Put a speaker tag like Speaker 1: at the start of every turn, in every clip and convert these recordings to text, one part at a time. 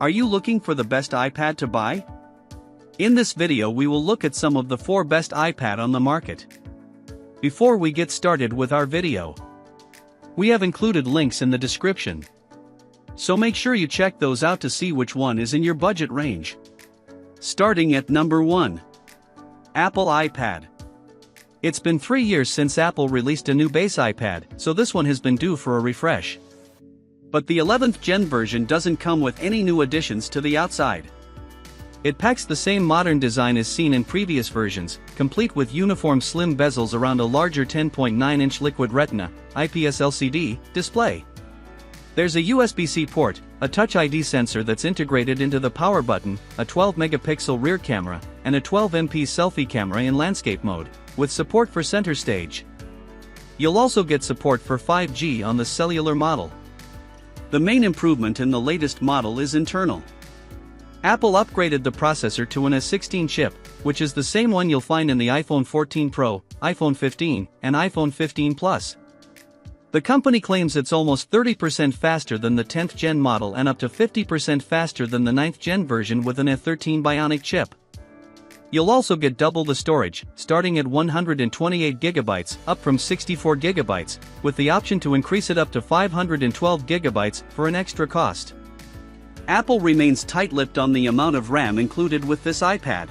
Speaker 1: Are you looking for the best iPad to buy? In this video we will look at some of the 4 best iPad on the market. Before we get started with our video, we have included links in the description, so make sure you check those out to see which one is in your budget range. Starting at number 1. Apple iPad. It's been 3 years since Apple released a new base iPad, so this one has been due for a refresh. But the 11th gen version doesn't come with any new additions to the outside. It packs the same modern design as seen in previous versions, complete with uniform slim bezels around a larger 10.9-inch Liquid Retina, IPS LCD, display. There's a USB-C port, a Touch ID sensor that's integrated into the power button, a 12-megapixel rear camera, and a 12MP selfie camera in landscape mode, with support for center stage. You'll also get support for 5G on the cellular model. The main improvement in the latest model is internal. Apple upgraded the processor to an A16 chip, which is the same one you'll find in the iPhone 14 Pro, iPhone 15, and iPhone 15 Plus. The company claims it's almost 30% faster than the 10th gen model and up to 50% faster than the 9th gen version with an A13 Bionic chip. You'll also get double the storage, starting at 128GB, up from 64GB, with the option to increase it up to 512GB for an extra cost. Apple remains tight-lipped on the amount of RAM included with this iPad.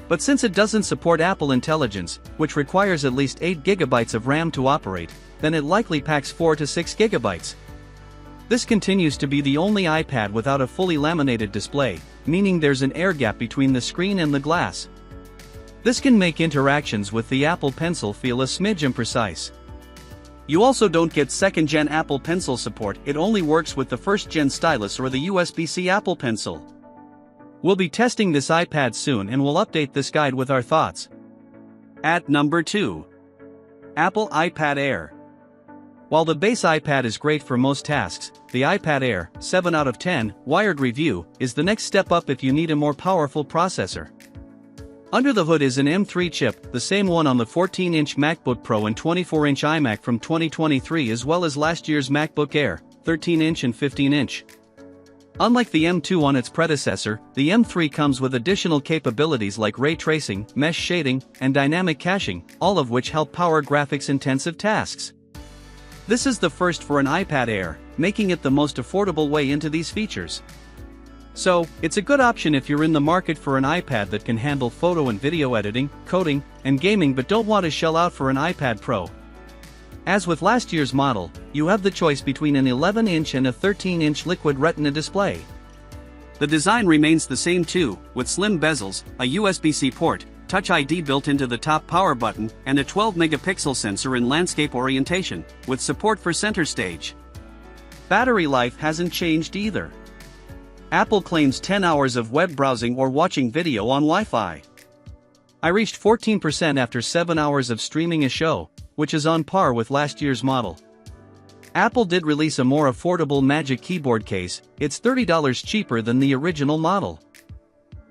Speaker 1: But since it doesn't support Apple Intelligence, which requires at least 8GB of RAM to operate, then it likely packs 4 to 6GB. This continues to be the only iPad without a fully laminated display, meaning there's an air gap between the screen and the glass. This can make interactions with the Apple Pencil feel a smidge imprecise. You also don't get 2nd gen Apple Pencil support, it only works with the 1st gen stylus or the USB-C Apple Pencil. We'll be testing this iPad soon and we'll update this guide with our thoughts. At number 2. Apple iPad Air. While the base iPad is great for most tasks, the iPad Air, 7 out of 10, Wired review, is the next step up if you need a more powerful processor. Under the hood is an M3 chip, the same one on the 14-inch MacBook Pro and 24-inch iMac from 2023 as well as last year's MacBook Air, 13-inch and 15-inch. Unlike the M2 on its predecessor, the M3 comes with additional capabilities like ray tracing, mesh shading, and dynamic caching, all of which help power graphics-intensive tasks. This is the first for an iPad Air, making it the most affordable way into these features. So, it's a good option if you're in the market for an iPad that can handle photo and video editing, coding, and gaming but don't want to shell out for an iPad Pro. As with last year's model, you have the choice between an 11-inch and a 13-inch Liquid Retina display. The design remains the same too, with slim bezels, a USB-C port, Touch ID built into the top power button, and a 12-megapixel sensor in landscape orientation, with support for center stage. Battery life hasn't changed either. Apple claims 10 hours of web browsing or watching video on Wi-Fi. I reached 14% after 7 hours of streaming a show, which is on par with last year's model. Apple did release a more affordable Magic Keyboard case, it's $30 cheaper than the original model.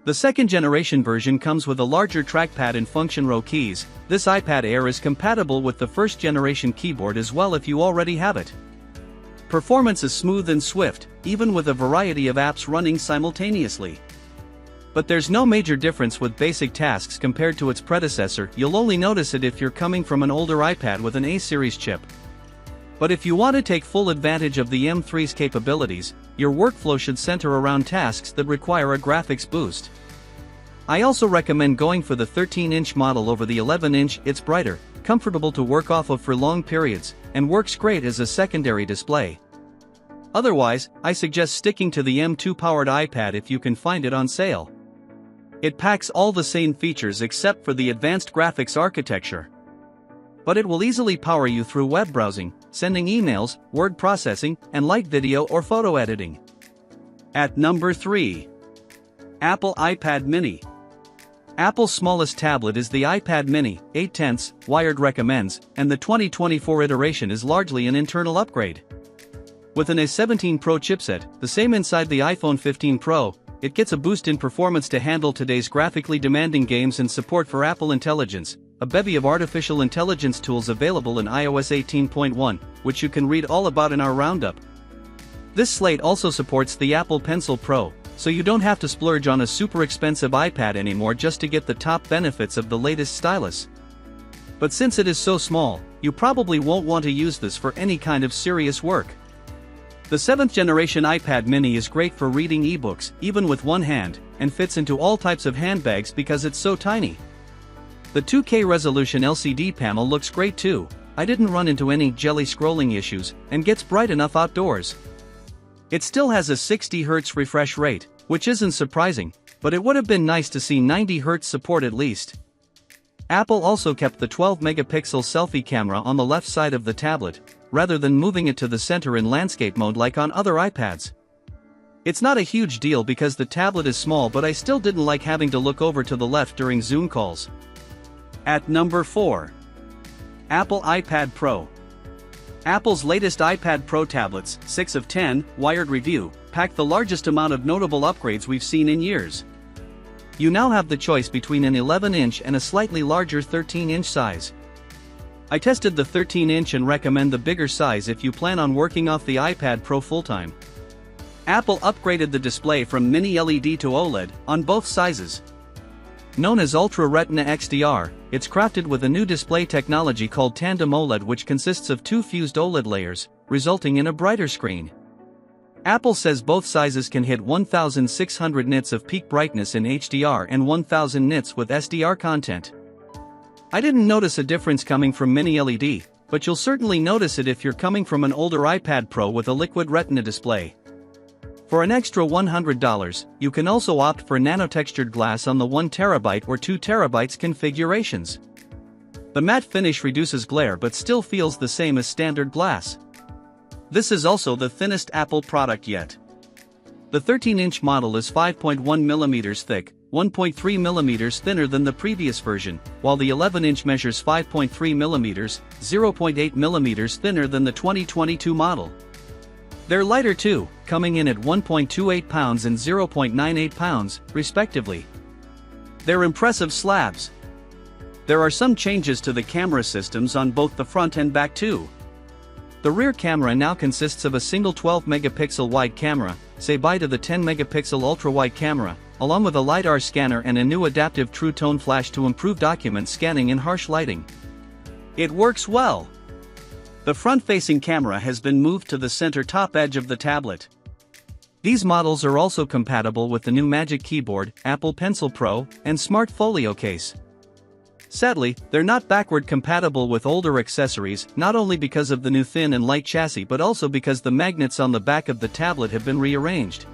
Speaker 1: The 2nd generation version comes with a larger trackpad and function row keys. This iPad Air is compatible with the 1st generation keyboard as well if you already have it. Performance is smooth and swift, even with a variety of apps running simultaneously. But there's no major difference with basic tasks compared to its predecessor, you'll only notice it if you're coming from an older iPad with an A-series chip. But if you want to take full advantage of the M3's capabilities, your workflow should center around tasks that require a graphics boost. I also recommend going for the 13-inch model over the 11-inch, it's brighter, comfortable to work off of for long periods, and works great as a secondary display. Otherwise, I suggest sticking to the M2-powered iPad if you can find it on sale. It packs all the same features except for the advanced graphics architecture. But it will easily power you through web browsing, sending emails, word processing, and light video or photo editing. At number 3. Apple iPad Mini. Apple's smallest tablet is the iPad Mini, 8/10, Wired recommends, and the 2024 iteration is largely an internal upgrade. With an A17 Pro chipset, the same inside the iPhone 15 Pro, it gets a boost in performance to handle today's graphically demanding games and support for Apple Intelligence, a bevy of artificial intelligence tools available in iOS 18.1, which you can read all about in our roundup. This slate also supports the Apple Pencil Pro, so you don't have to splurge on a super expensive iPad anymore just to get the top benefits of the latest stylus. But since it is so small, you probably won't want to use this for any kind of serious work. The 7th generation iPad mini is great for reading ebooks, even with one hand, and fits into all types of handbags because it's so tiny. The 2K resolution LCD panel looks great too. I didn't run into any jelly scrolling issues, and gets bright enough outdoors. It still has a 60Hz refresh rate, which isn't surprising, but it would have been nice to see 90Hz support at least. Apple also kept the 12-megapixel selfie camera on the left side of the tablet, rather than moving it to the center in landscape mode like on other iPads. It's not a huge deal because the tablet is small, but I still didn't like having to look over to the left during Zoom calls. At number 4. Apple iPad Pro. Apple's latest iPad Pro tablets, 6 of 10, Wired review, pack the largest amount of notable upgrades we've seen in years. You now have the choice between an 11-inch and a slightly larger 13-inch size. I tested the 13-inch and recommend the bigger size if you plan on working off the iPad Pro full-time. Apple upgraded the display from Mini LED to OLED on both sizes. Known as Ultra Retina XDR, it's crafted with a new display technology called Tandem OLED, which consists of 2 fused OLED layers, resulting in a brighter screen. Apple says both sizes can hit 1600 nits of peak brightness in HDR and 1000 nits with SDR content. I didn't notice a difference coming from Mini LED, but you'll certainly notice it if you're coming from an older iPad Pro with a liquid Retina display. For an extra $100, you can also opt for nanotextured glass on the 1TB or 2TB configurations. The matte finish reduces glare but still feels the same as standard glass. This is also the thinnest Apple product yet. The 13-inch model is 5.1 mm thick, 1.3 mm thinner than the previous version, while the 11-inch measures 5.3 mm, 0.8 mm thinner than the 2022 model. They're lighter too, coming in at 1.28 pounds and 0.98 pounds, respectively. They're impressive slabs. There are some changes to the camera systems on both the front and back too. The rear camera now consists of a single 12-megapixel wide camera, say bye to the 10-megapixel ultra-wide camera, along with a LiDAR scanner and a new adaptive True Tone flash to improve document scanning in harsh lighting. It works well. The front-facing camera has been moved to the center top edge of the tablet. These models are also compatible with the new Magic Keyboard, Apple Pencil Pro, and Smart Folio case. Sadly, they're not backward compatible with older accessories, not only because of the new thin and light chassis but also because the magnets on the back of the tablet have been rearranged.